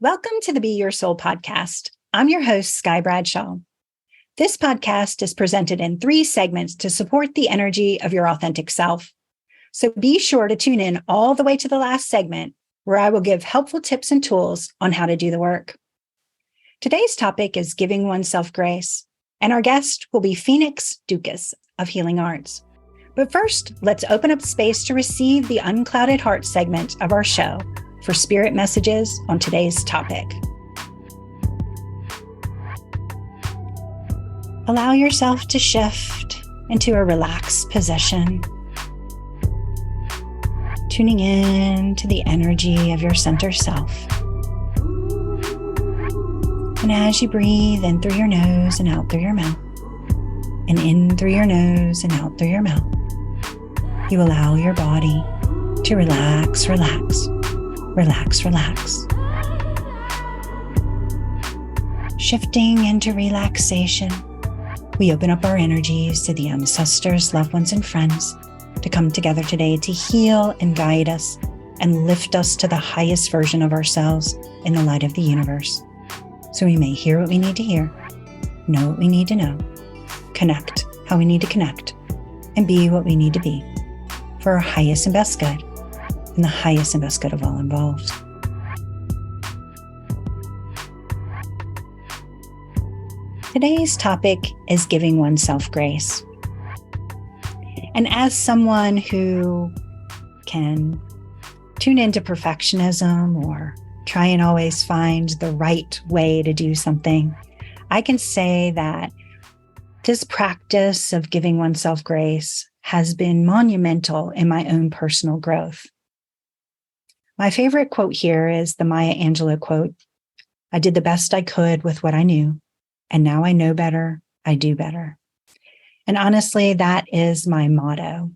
Welcome to the Be Your Soul podcast. I'm your host, Sky Bradshaw. This podcast is presented in 3 segments to support the energy of your authentic self. So be sure to tune in all the way to the last segment, where I will give helpful tips and tools on how to do the work. Today's topic is giving oneself grace, and our guest will be Phoenix Doukas of Healing Arts. But first, let's open up space to receive the Unclouded Heart segment of our show for spirit messages on today's topic. Allow yourself to shift into a relaxed position, tuning in to the energy of your center self. And as you breathe in through your nose and out through your mouth, and in through your nose and out through your mouth, you allow your body to relax, relax. Relax, relax. Shifting into relaxation, we open up our energies to the ancestors, loved ones, and friends to come together today to heal and guide us and lift us to the highest version of ourselves in the light of the universe. So we may hear what we need to hear, know what we need to know, connect how we need to connect, and be what we need to be for our highest and best good, and the highest and best good of all involved. Today's topic is giving oneself grace. And as someone who can tune into perfectionism or try and always find the right way to do something, I can say that this practice of giving oneself grace has been monumental in my own personal growth. My favorite quote here is the Maya Angelou quote, "I did the best I could with what I knew, and now I know better, I do better." And honestly, that is my motto.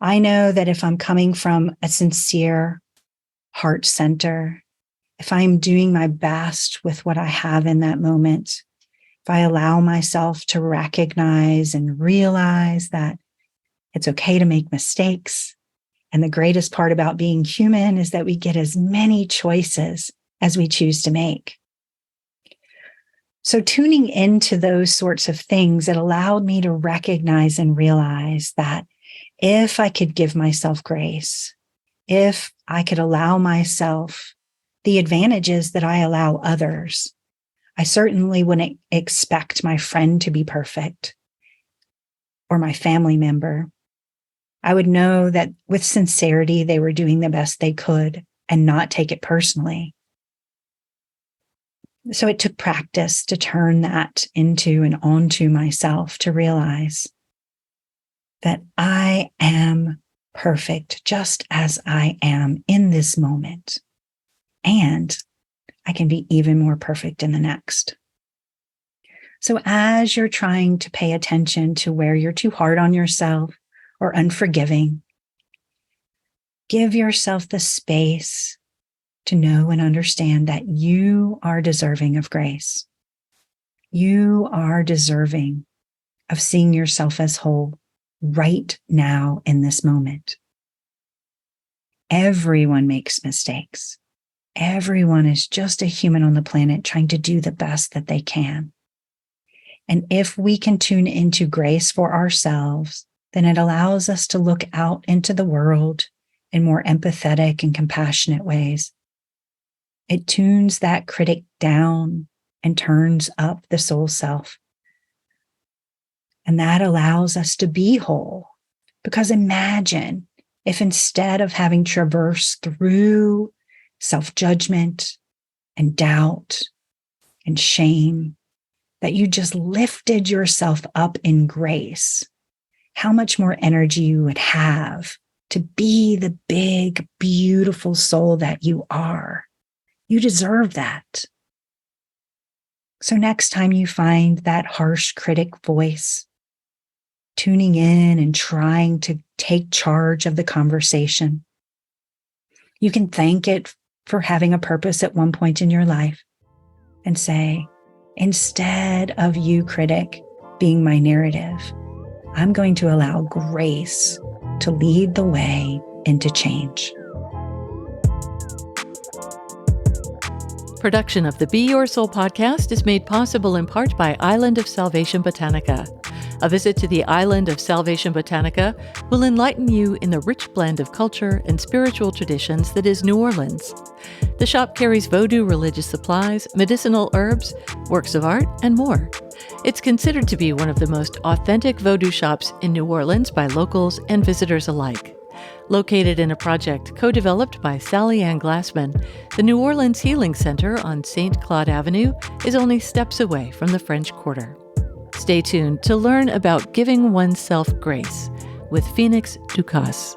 I know that if I'm coming from a sincere heart center, if I'm doing my best with what I have in that moment, if I allow myself to recognize and realize that it's okay to make mistakes, and the greatest part about being human is that we get as many choices as we choose to make. So tuning into those sorts of things, it allowed me to recognize and realize that if I could give myself grace, if I could allow myself the advantages that I allow others, I certainly wouldn't expect my friend to be perfect or my family member. I would know that with sincerity, they were doing the best they could and not take it personally. So it took practice to turn that into and onto myself to realize that I am perfect just as I am in this moment. And I can be even more perfect in the next. So as you're trying to pay attention to where you're too hard on yourself, or unforgiving, give yourself the space to know and understand that you are deserving of grace. You are deserving of seeing yourself as whole right now in this moment. Everyone makes mistakes. Everyone is just a human on the planet trying to do the best that they can. And if we can tune into grace for ourselves, then it allows us to look out into the world in more empathetic and compassionate ways. It tunes that critic down and turns up the soul self. And that allows us to be whole. Because imagine if instead of having traversed through self-judgment and doubt and shame, that you just lifted yourself up in grace, how much more energy you would have to be the big, beautiful soul that you are. You deserve that. So next time you find that harsh critic voice, tuning in and trying to take charge of the conversation, you can thank it for having a purpose at one point in your life and say, instead of you, critic, being my narrative, I'm going to allow grace to lead the way into change. Production of the Be Your Soul podcast is made possible in part by Island of Salvation Botanica. A visit to the Island of Salvation Botanica will enlighten you in the rich blend of culture and spiritual traditions that is New Orleans. The shop carries Vodou religious supplies, medicinal herbs, works of art, and more. It's considered to be one of the most authentic Vodou shops in New Orleans by locals and visitors alike. Located in a project co-developed by Sally Ann Glassman, the New Orleans Healing Center on St. Claude Avenue is only steps away from the French Quarter. Stay tuned to learn about giving oneself grace with Phoenix Doukas.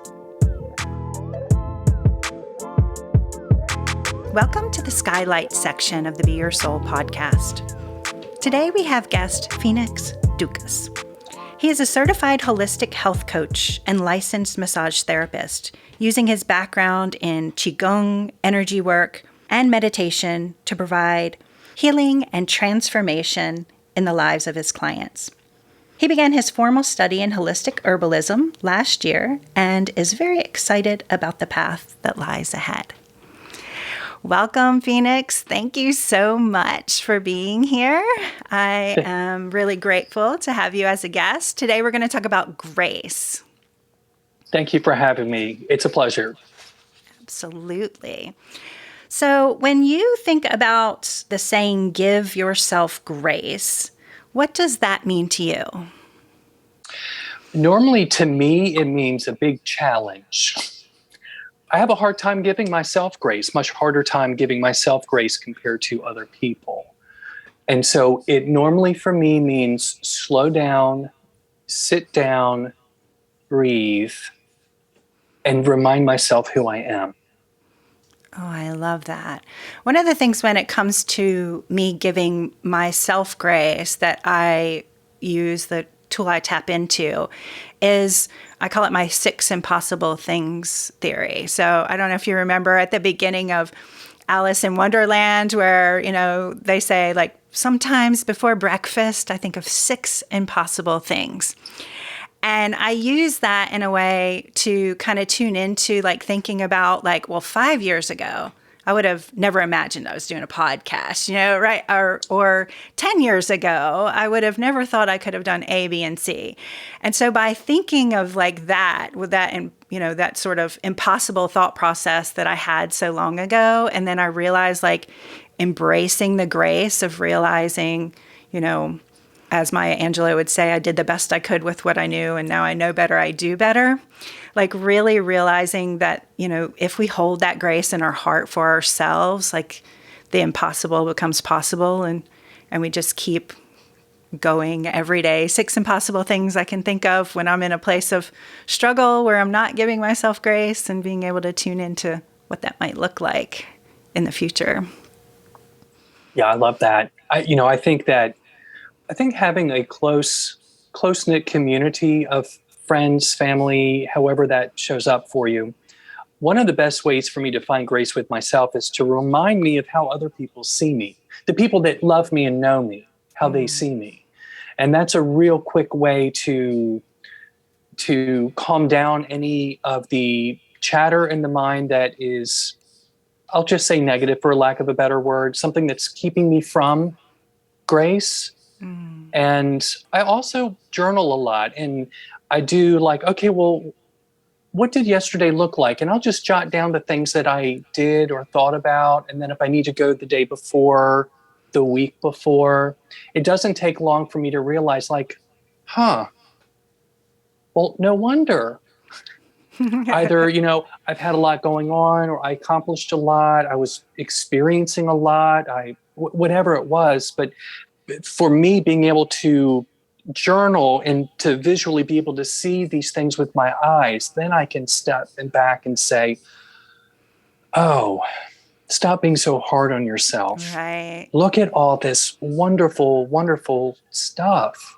Welcome to the Skylights section of the Be Your Soul podcast. Today we have guest Phoenix Doukas. He is a certified holistic health coach and licensed massage therapist, using his background in Qigong, energy work, and meditation to provide healing and transformation in the lives of his clients. He began his formal study in holistic herbalism last year and is very excited about the path that lies ahead. Welcome, Phoenix. Thank you so much for being here. I am really grateful to have you as a guest. Today, we're going to talk about grace. Thank you for having me. It's a pleasure. Absolutely. So when you think about the saying, give yourself grace, what does that mean to you? Normally, to me, it means a big challenge. I have a hard time giving myself grace, much harder time giving myself grace compared to other people. And so it normally for me means slow down, sit down, breathe, and remind myself who I am. Oh, I love that. One of the things when it comes to me giving myself grace that I use, the tool I tap into, is I call it my 6 impossible things theory. So I don't know if you remember at the beginning of Alice in Wonderland where, they say like sometimes before breakfast, I think of 6 impossible things. And I use that in a way to kind of tune into like thinking about 5 years ago, I would have never imagined I was doing a podcast, right? Or 10 years ago, I would have never thought I could have done A, B, and C. And so by thinking of like that, with that, and that sort of impossible thought process that I had so long ago, and then I realized like embracing the grace of realizing, as Maya Angelou would say, I did the best I could with what I knew, and now I know better, I do better. Like really realizing that, if we hold that grace in our heart for ourselves, like the impossible becomes possible, and we just keep going every day. 6 impossible things I can think of when I'm in a place of struggle where I'm not giving myself grace, and being able to tune into what that might look like in the future. Yeah, I love that. I think having a close-knit community of friends, family, however that shows up for you, one of the best ways for me to find grace with myself is to remind me of how other people see me, the people that love me and know me, how they see me. And that's a real quick way to calm down any of the chatter in the mind that is, I'll just say negative for lack of a better word, something that's keeping me from grace. And I also journal a lot, and I do okay, well, what did yesterday look like? And I'll just jot down the things that I did or thought about. And then if I need to go the day before, the week before, it doesn't take long for me to realize well, no wonder. Either, I've had a lot going on, or I accomplished a lot. I was experiencing a lot, whatever it was. But for me, being able to journal and to visually be able to see these things with my eyes, then I can step back and say, oh, stop being so hard on yourself. Right. Look at all this wonderful, wonderful stuff.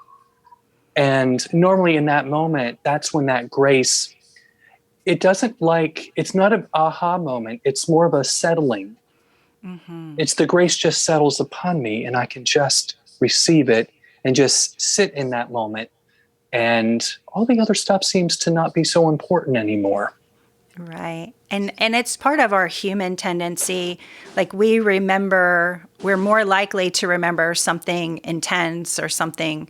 And normally in that moment, that's when that grace, it's not an aha moment. It's more of a settling. Mm-hmm. It's the grace just settles upon me, and I can just receive it and just sit in that moment. And all the other stuff seems to not be so important anymore. Right. And it's part of our human tendency. Like we're more likely to remember something intense or something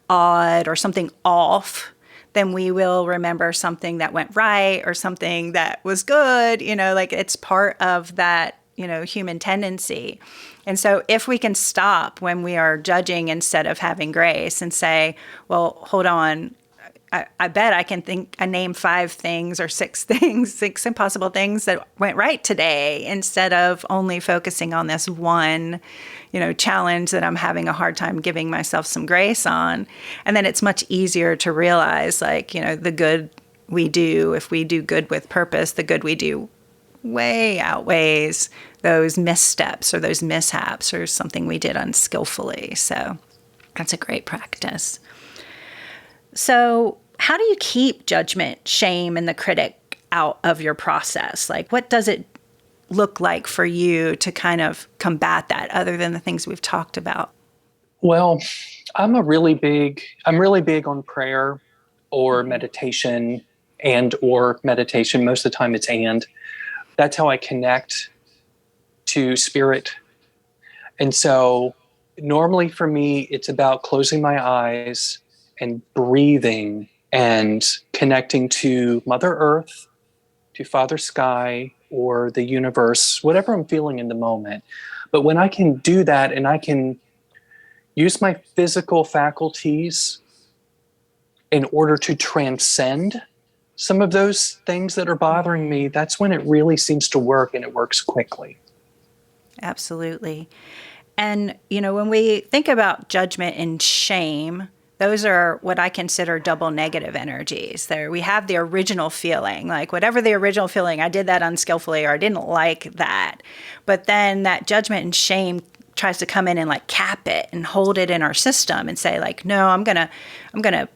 odd or something off than we will remember something that went right or something that was good. Like it's part of that, human tendency. And so if we can stop when we are judging instead of having grace and say, well, hold on, I bet I name 5 things or 6 things, 6 impossible things that went right today, instead of only focusing on this one, challenge that I'm having a hard time giving myself some grace on. And then it's much easier to realize, like, the good we do, if we do good with purpose, the good we do way outweighs those missteps or those mishaps or something we did unskillfully. So that's a great practice. So how do you keep judgment, shame, and the critic out of your process? Like, what does it look like for you to kind of combat that, other than the things we've talked about? Well, I'm really big on prayer or meditation or meditation. Most of the time it's and. That's how I connect to spirit. And so normally for me, it's about closing my eyes and breathing and connecting to Mother Earth, to Father Sky, or the universe, whatever I'm feeling in the moment. But when I can do that and I can use my physical faculties in order to transcend some of those things that are bothering me, that's when it really seems to work, and it works quickly. Absolutely. And, when we think about judgment and shame, those are what I consider double negative energies. There, we have the original feeling, like whatever the original feeling, I did that unskillfully or I didn't like that. But then that judgment and shame tries to come in and like cap it and hold it in our system and say, like, no, I'm gonna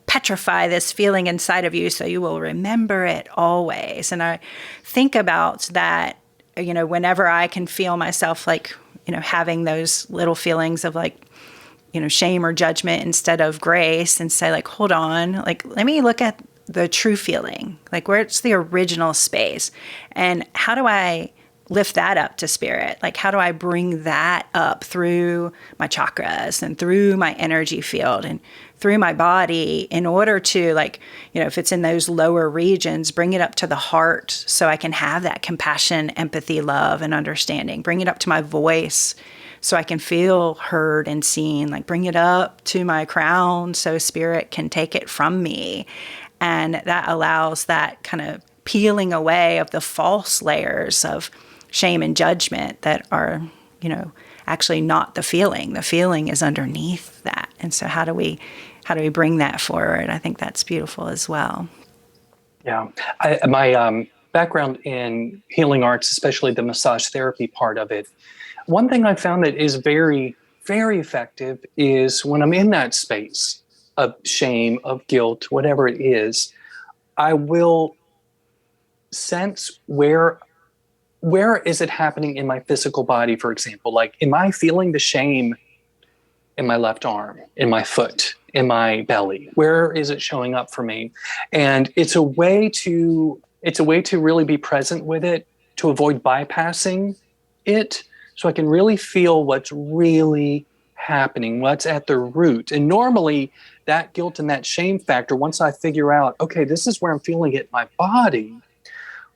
petrify this feeling inside of you so you will remember it always. And I think about that, whenever I can feel myself like, having those little feelings of like, shame or judgment instead of grace, and say, like, hold on, like, let me look at the true feeling, like where's the original space, and how do I lift that up to spirit? Like, how do I bring that up through my chakras and through my energy field and through my body in order to, like, if it's in those lower regions, bring it up to the heart so I can have that compassion, empathy, love, and understanding. Bring it up to my voice so I can feel heard and seen. Like, bring it up to my crown so spirit can take it from me. And that allows that kind of peeling away of the false layers of shame and judgment that are, actually not the feeling. The feeling is underneath that. And so how do we bring that forward? I think that's beautiful as well. Yeah. My background in healing arts, especially the massage therapy part of it, one thing I found that is very, very effective is when I'm in that space of shame, of guilt, whatever it is, I will sense where is it happening in my physical body, for example. Like, am I feeling the shame in my left arm, in my foot, in my belly? Where is it showing up for me? And it's a way to really be present with it, to avoid bypassing it, so I can really feel what's really happening, what's at the root. And normally that guilt and that shame factor, once I figure out, okay, this is where I'm feeling it in my body,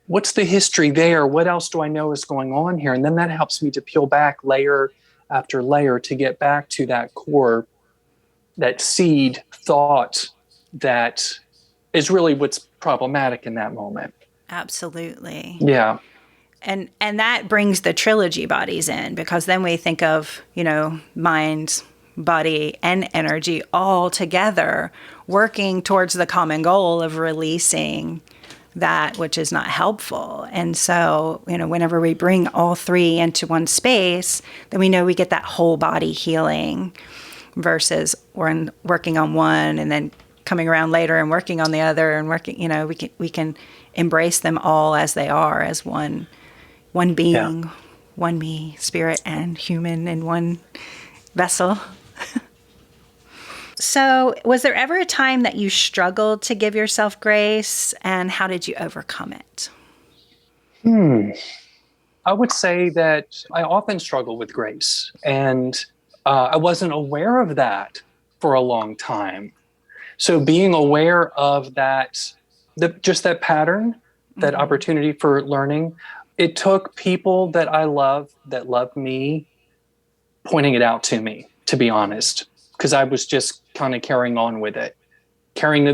what's the history there? What else do I know is going on here? And then that helps me to peel back layer after layer to get back to that core, that seed thought that is really what's problematic in that moment. Absolutely. Yeah. And that brings the trilogy bodies in, because then we think of, mind, body, and energy all together working towards the common goal of releasing that which is not helpful. And so, whenever we bring all three into one space, then we know we get that whole body healing, versus we're working on one and then coming around later and working on the other and working, we can embrace them all as they are, as one being, yeah. One me, spirit and human in one vessel. So was there ever a time that you struggled to give yourself grace, and how did you overcome it? Hmm. I would say that I often struggle with grace, and I wasn't aware of that for a long time. So being aware of that, just that pattern, that Mm-hmm. opportunity for learning, it took people that I love, that love me, pointing it out to me, to be honest, because I was just kind of carrying on with it, carrying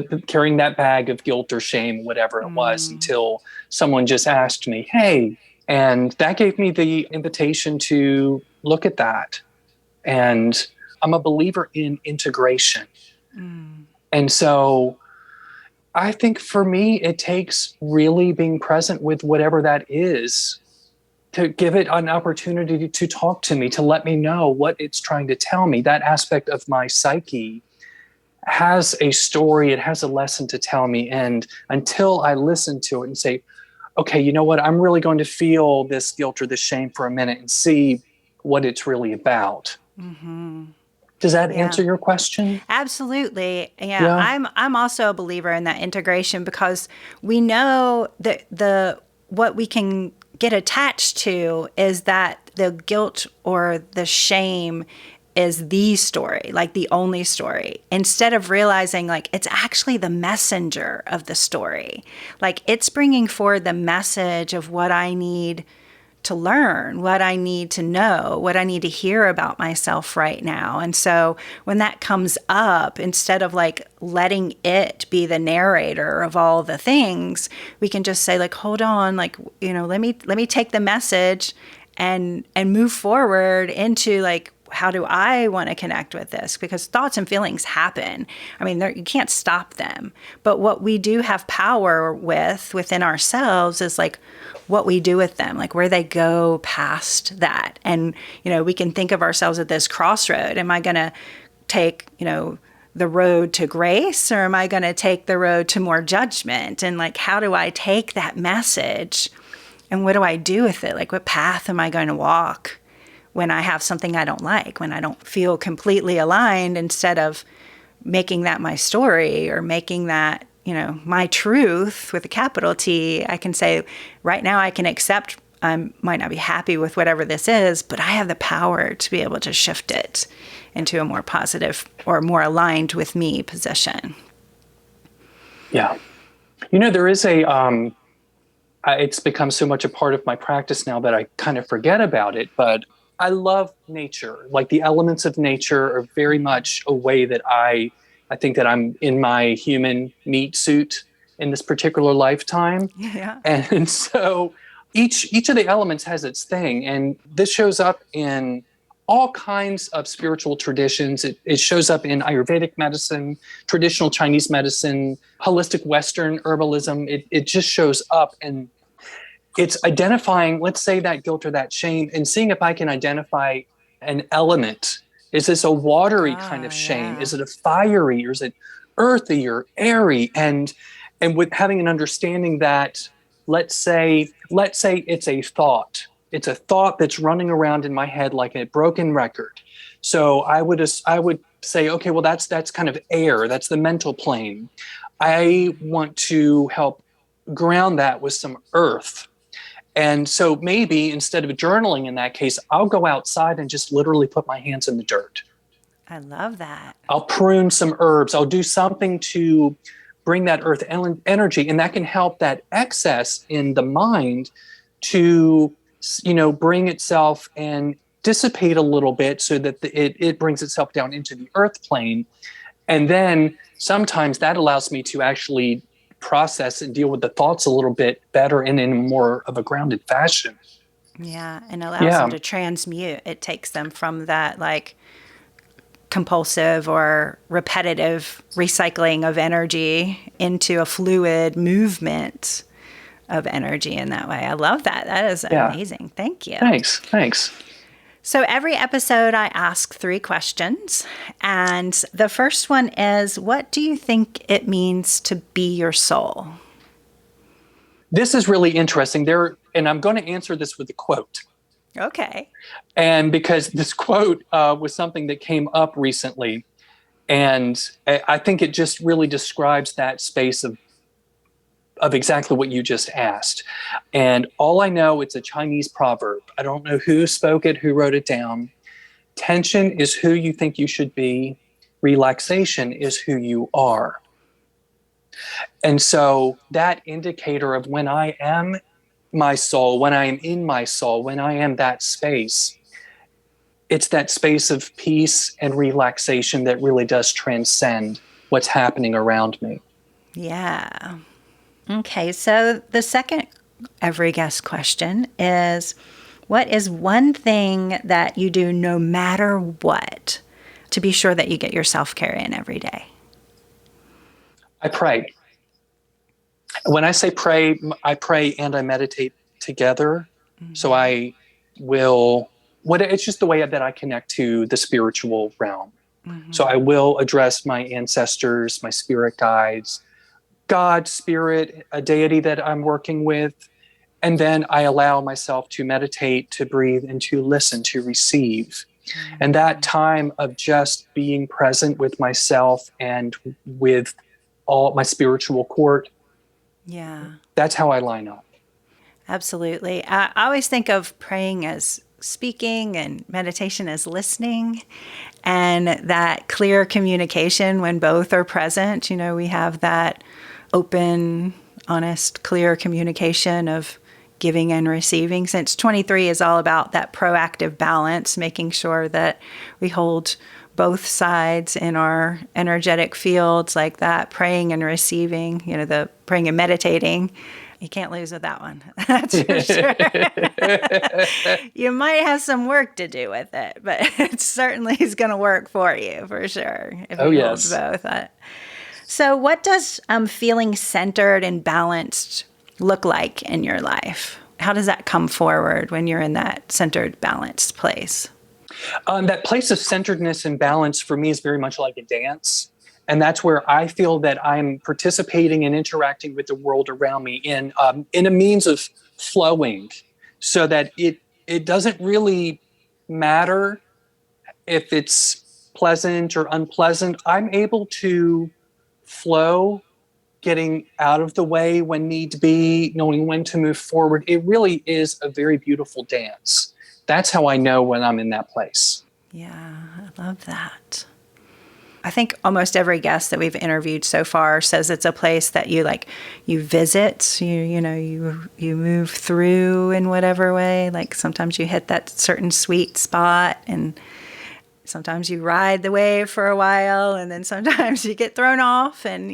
that bag of guilt or shame, whatever it was, Mm. until someone just asked me, "Hey," and that gave me the invitation to look at that. And I'm a believer in integration, Mm. and so I think for me, it takes really being present with whatever that is, to give it an opportunity to talk to me, to let me know what it's trying to tell me. That aspect of my psyche has a story, it has a lesson to tell me. And until I listen to it and say, okay, you know what, I'm really going to feel this guilt or this shame for a minute and see what it's really about. Mm-hmm. Does that Yeah. answer your question? Absolutely. Yeah, Yeah. I'm also a believer in that integration because we know that the what we can get attached to is that the guilt or the shame is the story, like the only story, instead of realizing like it's actually the messenger of the story. Like it's bringing forward the message of what I need to learn, what I need to know, what I need to hear about myself right now. And so when that comes up, instead of like letting it be the narrator of all the things, we can just say like, hold on, like, let me take the message and move forward into like, how do I want to connect with this? Because thoughts and feelings happen. I mean, you can't stop them. But what we do have power within ourselves is like what we do with them, like where they go past that. And, we can think of ourselves at this crossroad. Am I going to take, the road to grace, or am I going to take the road to more judgment? And like, how do I take that message and what do I do with it? Like, what path am I going to walk when I have something I don't like, when I don't feel completely aligned, instead of making that my story or making that, my truth with a capital T? I can say, right now I can accept I might not be happy with whatever this is, but I have the power to be able to shift it into a more positive or more aligned with me position. Yeah. There is it's become so much a part of my practice now that I kind of forget about it, but I love nature. Like the elements of nature are very much a way that I think that I'm in my human meat suit in this particular lifetime. Yeah. And so each of the elements has its thing. And this shows up in all kinds of spiritual traditions. It shows up in Ayurvedic medicine, traditional Chinese medicine, holistic Western herbalism. It just shows up, and it's identifying, let's say, that guilt or that shame, and seeing if I can identify an element. Is this a watery kind of shame? Yeah. Is it a fiery, or is it earthy or airy? And with having an understanding that, let's say it's a thought. It's a thought that's running around in my head like a broken record. So I would say, okay, well, that's kind of air. That's the mental plane. I want to help ground that with some earth. And so maybe instead of journaling in that case, I'll go outside and just literally put my hands in the dirt. I love that. I'll prune some herbs. I'll do something to bring that earth energy, and that can help that excess in the mind to, bring itself and dissipate a little bit, so that it brings itself down into the earth plane. And then sometimes that allows me to actually process and deal with the thoughts a little bit better and in more of a grounded fashion. Yeah. And allows them Yeah. to transmute. It takes them from that like compulsive or repetitive recycling of energy into a fluid movement of energy in that way. I love that. That is Yeah. amazing. Thank you. Thanks. So every episode I ask 3 questions. And the first one is, what do you think it means to be your soul? This is really interesting. And I'm going to answer this with a quote. Okay. And because this quote was something that came up recently, and I think it just really describes that space of of exactly what you just asked. And all I know, it's a Chinese proverb. I don't know who spoke it, who wrote it down. Tension is who you think you should be. Relaxation is who you are. And so that indicator of when I am my soul, when I am in my soul, when I am that space, it's that space of peace and relaxation that really does transcend what's happening around me. Yeah. Okay, so the second every guest question is, what is one thing that you do no matter what to be sure that you get your self-care in every day? I pray. When I say pray and I meditate together. Mm-hmm. So it's just the way that I connect to the spiritual realm. Mm-hmm. So I will address my ancestors, my spirit guides, God, spirit, a deity that I'm working with. And then I allow myself to meditate, to breathe, and to listen, to receive. Mm-hmm. And that time of just being present with myself and with all my spiritual court. Yeah. That's how I line up. Absolutely. I always think of praying as speaking and meditation as listening, and that clear communication when both are present. You know, we have that open, honest, clear communication of giving and receiving. Since 23 is all about that proactive balance, making sure that we hold both sides in our energetic fields, like that praying and receiving, you know, the praying and meditating. You can't lose with that one. That's for sure. You might have some work to do with it, but it certainly is going to work for you for sure. If you hold both. So what does feeling centered and balanced look like in your life? How does that come forward when you're in that centered, balanced place? That place of centeredness and balance for me is very much like a dance. And that's where I feel that I'm participating and interacting with the world around me in a means of flowing, so that it doesn't really matter if it's pleasant or unpleasant. I'm able to flow, getting out of the way when need be, knowing when to move forward. It really is a very beautiful dance. That's how I know when I'm in that place. Yeah, I love that. I think almost every guest that we've interviewed so far says it's a place that you visit, you move through in whatever way. Like sometimes you hit that certain sweet spot, and sometimes you ride the wave for a while, and then sometimes you get thrown off, and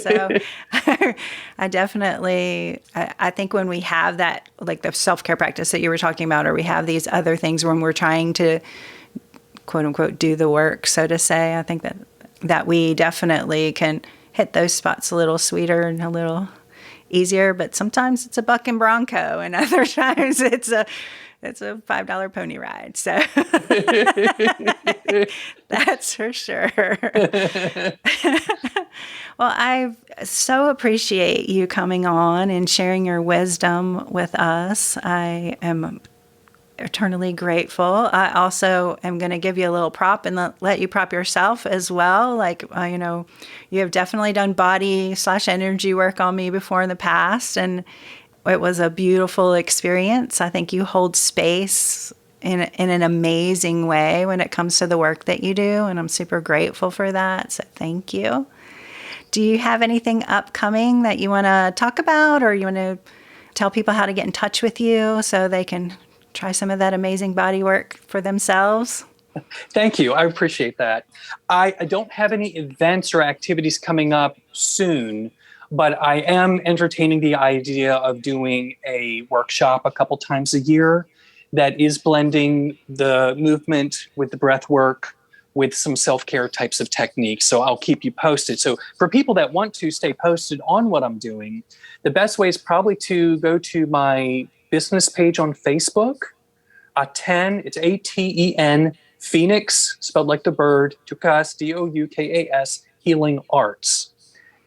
so I think when we have that, like the self-care practice that you were talking about, or we have these other things when we're trying to quote unquote do the work, so to say, I think that we definitely can hit those spots a little sweeter and a little easier. But sometimes it's a buck and bronco, and other times it's a $5 pony ride. So that's for sure. Well, I so appreciate you coming on and sharing your wisdom with us. I am eternally grateful. I also am going to give you a little prop and let you prop yourself as well. Like, you have definitely done body/energy work on me before in the past, and it was a beautiful experience. I think you hold space in an amazing way when it comes to the work that you do, and I'm super grateful for that. So thank you. Do you have anything upcoming that you want to talk about, or you want to tell people how to get in touch with you so they can try some of that amazing body work for themselves? Thank you. I appreciate that. I don't have any events or activities coming up soon, but I am entertaining the idea of doing a workshop a couple times a year that is blending the movement with the breath work with some self-care types of techniques. So I'll keep you posted. So for people that want to stay posted on what I'm doing, the best way is probably to go to my business page on Facebook. It's ATEN, Phoenix, spelled like the bird, Doukas, Doukas, Healing Arts.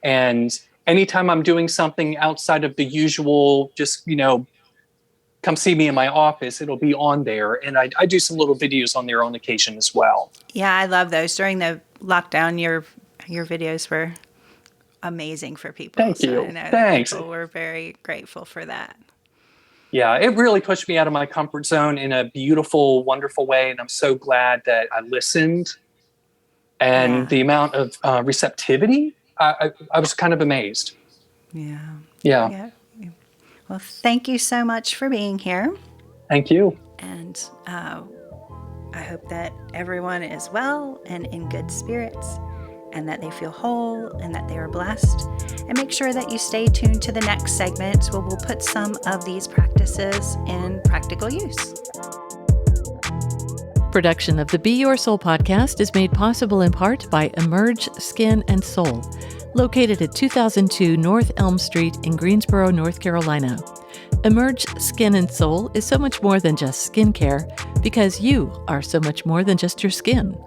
And anytime I'm doing something outside of the usual, just, come see me in my office, it'll be on there. And I do some little videos on there on occasion as well. Yeah, I love those. During the lockdown, your videos were amazing for people. Thank So you. I know that Thanks. people were very grateful for that. Yeah, it really pushed me out of my comfort zone in a beautiful, wonderful way. And I'm so glad that I listened. And the amount of receptivity, I was kind of amazed. Yeah. Yeah. Yeah. Well, thank you so much for being here. Thank you. And I hope that everyone is well and in good spirits, and that they feel whole and that they are blessed. And make sure that you stay tuned to the next segment where we'll put some of these practices in practical use. Production of the Be Your Soul podcast is made possible in part by Emerge Skin and Soul, located at 2002 North Elm Street in Greensboro, North Carolina. Emerge Skin and Soul is so much more than just skincare, because you are so much more than just your skin.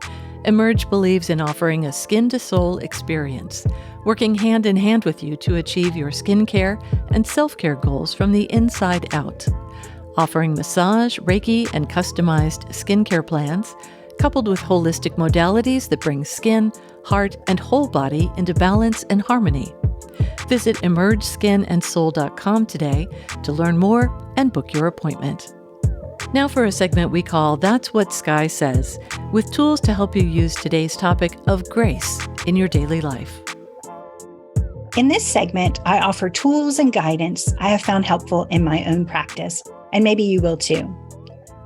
Emerge believes in offering a skin-to-soul experience, working hand in hand with you to achieve your skincare and self-care goals from the inside out. Offering massage, Reiki, and customized skincare plans, coupled with holistic modalities that bring skin, heart, and whole body into balance and harmony. Visit emergeskinandsoul.com today to learn more and book your appointment. Now for a segment we call That's What Sky Says, with tools to help you use today's topic of grace in your daily life. In this segment, I offer tools and guidance I have found helpful in my own practice, and maybe you will too.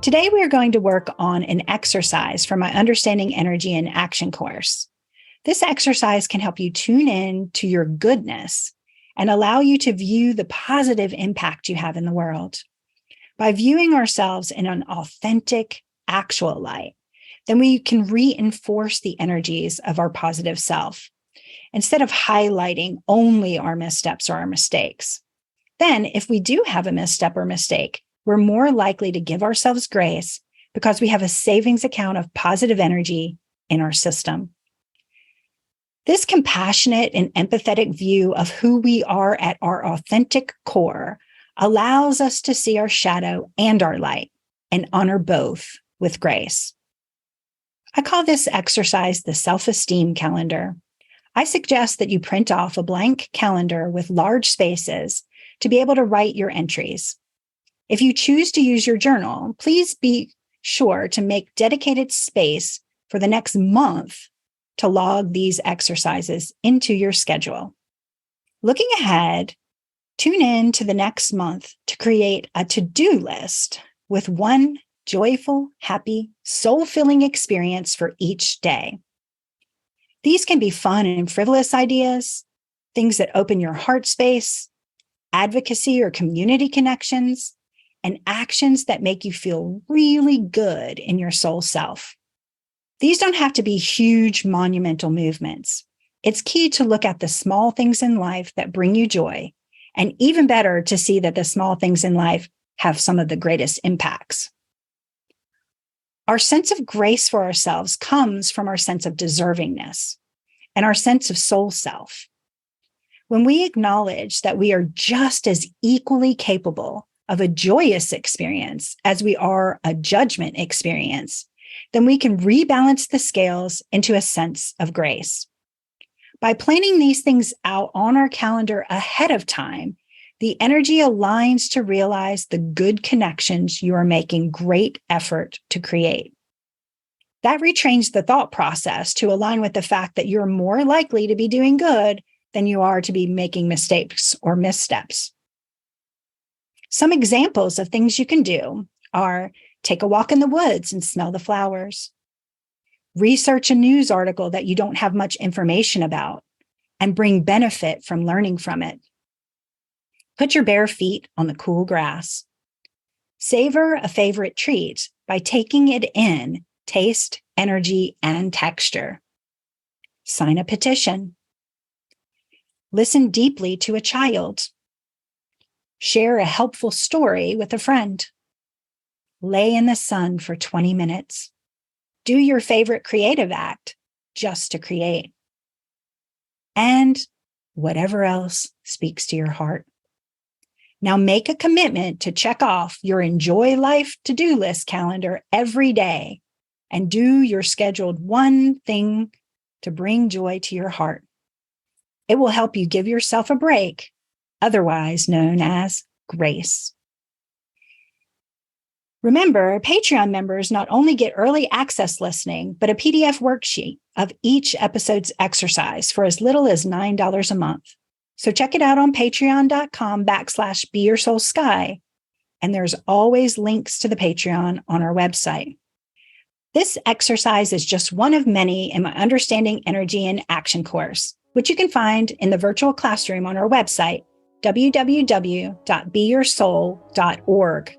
Today, we are going to work on an exercise from my Understanding Energy in Action course. This exercise can help you tune in to your goodness and allow you to view the positive impact you have in the world. By viewing ourselves in an authentic, actual light, then we can reinforce the energies of our positive self instead of highlighting only our missteps or our mistakes. Then, if we do have a misstep or mistake, we're more likely to give ourselves grace because we have a savings account of positive energy in our system. This compassionate and empathetic view of who we are at our authentic core allows us to see our shadow and our light and honor both with grace. I call this exercise the self-esteem calendar. I suggest that you print off a blank calendar with large spaces to be able to write your entries. If you choose to use your journal, please be sure to make dedicated space for the next month to log these exercises into your schedule. Looking ahead, tune in to the next month to create a to-do list with one joyful, happy, soul-filling experience for each day. These can be fun and frivolous ideas, things that open your heart space, advocacy or community connections, and actions that make you feel really good in your soul self. These don't have to be huge, monumental movements. It's key to look at the small things in life that bring you joy, and even better to see that the small things in life have some of the greatest impacts. Our sense of grace for ourselves comes from our sense of deservingness and our sense of soul self. When we acknowledge that we are just as equally capable of a joyous experience as we are a judgment experience, then we can rebalance the scales into a sense of grace. By planning these things out on our calendar ahead of time, the energy aligns to realize the good connections you are making great effort to create. That retrains the thought process to align with the fact that you're more likely to be doing good than you are to be making mistakes or missteps. Some examples of things you can do are take a walk in the woods and smell the flowers. Research a news article that you don't have much information about and bring benefit from learning from it. Put your bare feet on the cool grass. Savor a favorite treat by taking it in taste, energy, and texture. Sign a petition. Listen deeply to a child. Share a helpful story with a friend. Lay in the sun for 20 minutes. Do your favorite creative act just to create. And whatever else speaks to your heart. Now make a commitment to check off your Enjoy Life to-do list calendar every day and do your scheduled one thing to bring joy to your heart. It will help you give yourself a break, otherwise known as grace. Remember, Patreon members not only get early access listening, but a PDF worksheet of each episode's exercise for as little as $9 a month. So check it out on patreon.com/beyoursoulsky. And there's always links to the Patreon on our website. This exercise is just one of many in my Understanding Energy in Action course, which you can find in the virtual classroom on our website, www.beyoursoul.org.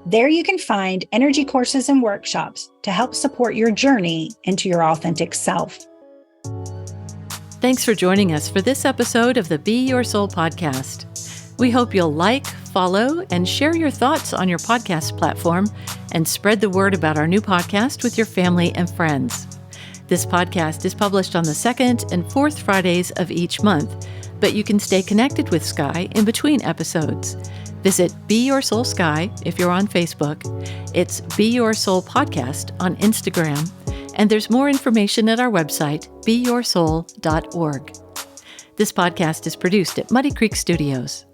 There you can find energy courses and workshops to help support your journey into your authentic self. Thanks for joining us for this episode of the Be Your Soul podcast. We hope you'll like, follow, and share your thoughts on your podcast platform and spread the word about our new podcast with your family and friends. This podcast is published on the second and fourth Fridays of each month, but you can stay connected with Sky in between episodes. Visit Be Your Soul Sky if you're on Facebook. It's Be Your Soul Podcast on Instagram. And there's more information at our website, beyoursoul.org. This podcast is produced at Muddy Creek Studios.